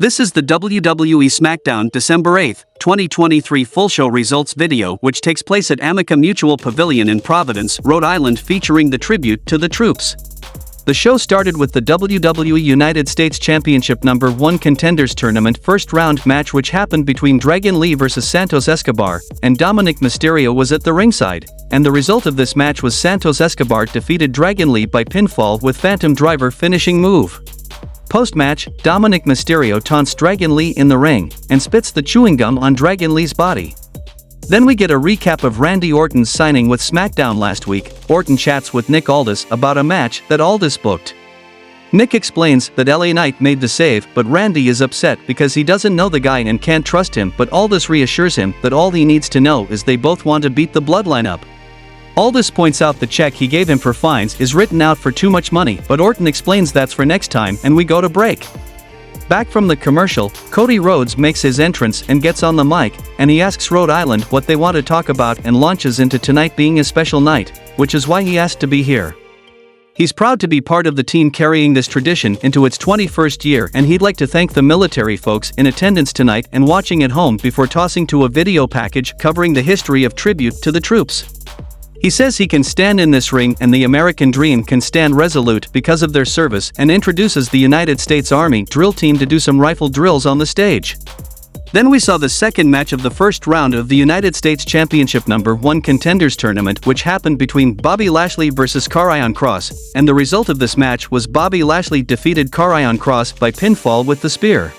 This is the WWE Smackdown December 8, 2023 full show results video which takes place at Amica Mutual Pavilion in Providence, Rhode Island, featuring the tribute to the troops. The show started with the WWE United States Championship No. 1 Contenders Tournament first round match, which happened between Dragon Lee vs Santos Escobar, and Dominic Mysterio was at the ringside, and the result of this match was Santos Escobar defeated Dragon Lee by pinfall with Phantom Driver finishing move. Post-match, Dominic Mysterio taunts Dragon Lee in the ring, and spits the chewing gum on Dragon Lee's body. Then we get a recap of Randy Orton's signing with SmackDown last week. Orton chats with Nick Aldis about a match that Aldis booked. Nick explains that LA Knight made the save, but Randy is upset because he doesn't know the guy and can't trust him, but Aldis reassures him that all he needs to know is they both want to beat the Bloodline up. Aldis points out the check he gave him for fines is written out for too much money, but Orton explains that's for next time, and we go to break. Back from the commercial, Cody Rhodes makes his entrance and gets on the mic, and he asks Rhode Island what they want to talk about and launches into tonight being a special night, which is why he asked to be here. He's proud to be part of the team carrying this tradition into its 21st year, and he'd like to thank the military folks in attendance tonight and watching at home before tossing to a video package covering the history of tribute to the troops. He says he can stand in this ring and the American dream can stand resolute because of their service, and introduces the United States Army drill team to do some rifle drills on the stage. Then we saw the second match of the first round of the United States Championship No. 1 Contenders Tournament, which happened between Bobby Lashley vs Karrion Kross, and the result of this match was Bobby Lashley defeated Karrion Kross by pinfall with the spear.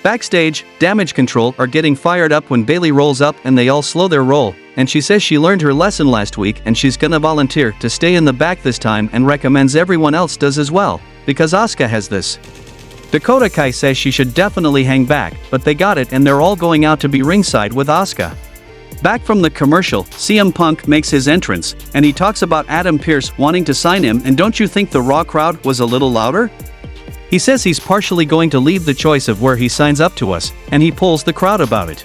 Backstage, Damage Control are getting fired up when Bayley rolls up and they all slow their roll, and she says she learned her lesson last week and she's gonna volunteer to stay in the back this time and recommends everyone else does as well, because Asuka has this. Dakota Kai says she should definitely hang back, but they got it and they're all going out to be ringside with Asuka. Back from the commercial, CM Punk makes his entrance, and he talks about Adam Pearce wanting to sign him, and don't you think the Raw crowd was a little louder? He says he's partially going to leave the choice of where he signs up to us, and he polls the crowd about it.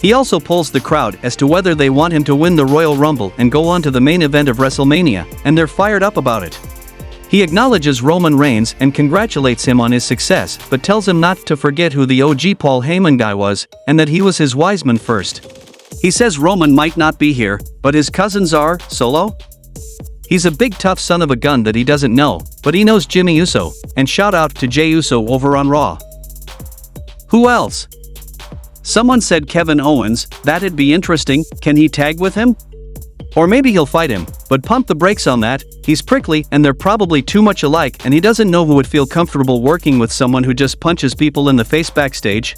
He also polls the crowd as to whether they want him to win the Royal Rumble and go on to the main event of WrestleMania, and they're fired up about it. He acknowledges Roman Reigns and congratulates him on his success, but tells him not to forget who the OG Paul Heyman guy was, and that he was his wise man first. He says Roman might not be here, but his cousins are, Solo? He's a big tough son of a gun that he doesn't know, but he knows Jimmy Uso, and shout out to Jey Uso over on Raw. Who else? Someone said Kevin Owens. That'd be interesting. Can he tag with him? Or maybe he'll fight him, but pump the brakes on that. He's prickly and they're probably too much alike, and he doesn't know who would feel comfortable working with someone who just punches people in the face backstage.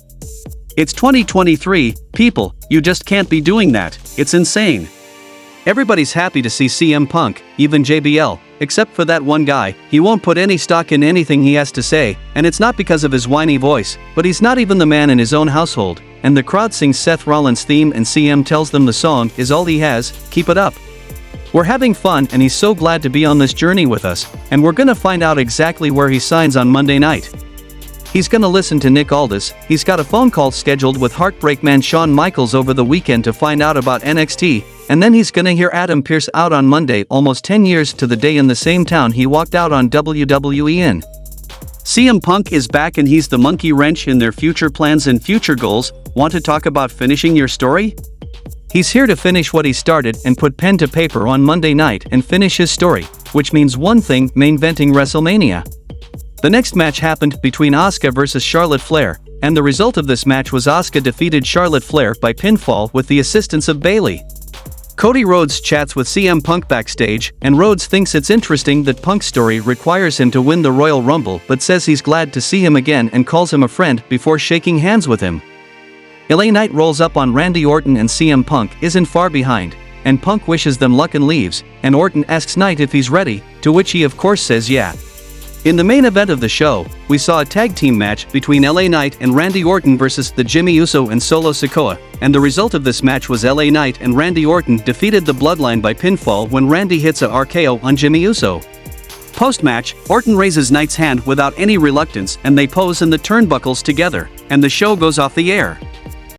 It's 2023, people, you just can't be doing that. It's insane. Everybody's happy to see CM Punk, even JBL, except for that one guy. He won't put any stock in anything he has to say, and it's not because of his whiny voice, but he's not even the man in his own household, and the crowd sings Seth Rollins' theme and CM tells them the song is all he has. Keep it up. We're having fun and he's so glad to be on this journey with us, and we're gonna find out exactly where he signs on Monday night. He's gonna listen to Nick Aldis. He's got a phone call scheduled with Heartbreak Man Shawn Michaels over the weekend to find out about NXT, and then he's gonna hear Adam Pearce out on Monday, almost 10 years to the day in the same town he walked out on WWE in. CM Punk is back and he's the monkey wrench in their future plans and future goals. Want to talk about finishing your story? He's here to finish what he started and put pen to paper on Monday night and finish his story, which means one thing: main eventing WrestleMania. The next match happened between Asuka vs Charlotte Flair, and the result of this match was Asuka defeated Charlotte Flair by pinfall with the assistance of Bayley. Cody Rhodes chats with CM Punk backstage, and Rhodes thinks it's interesting that Punk's story requires him to win the Royal Rumble, but says he's glad to see him again and calls him a friend before shaking hands with him. LA Knight rolls up on Randy Orton and CM Punk isn't far behind, and Punk wishes them luck and leaves, and Orton asks Knight if he's ready, to which he of course says yeah. In the main event of the show, we saw a tag team match between LA Knight and Randy Orton versus the Jimmy Uso and Solo Sikoa, and the result of this match was LA Knight and Randy Orton defeated the Bloodline by pinfall when Randy hits a RKO on Jimmy Uso. Post-match, Orton raises Knight's hand without any reluctance and they pose in the turnbuckles together, and the show goes off the air.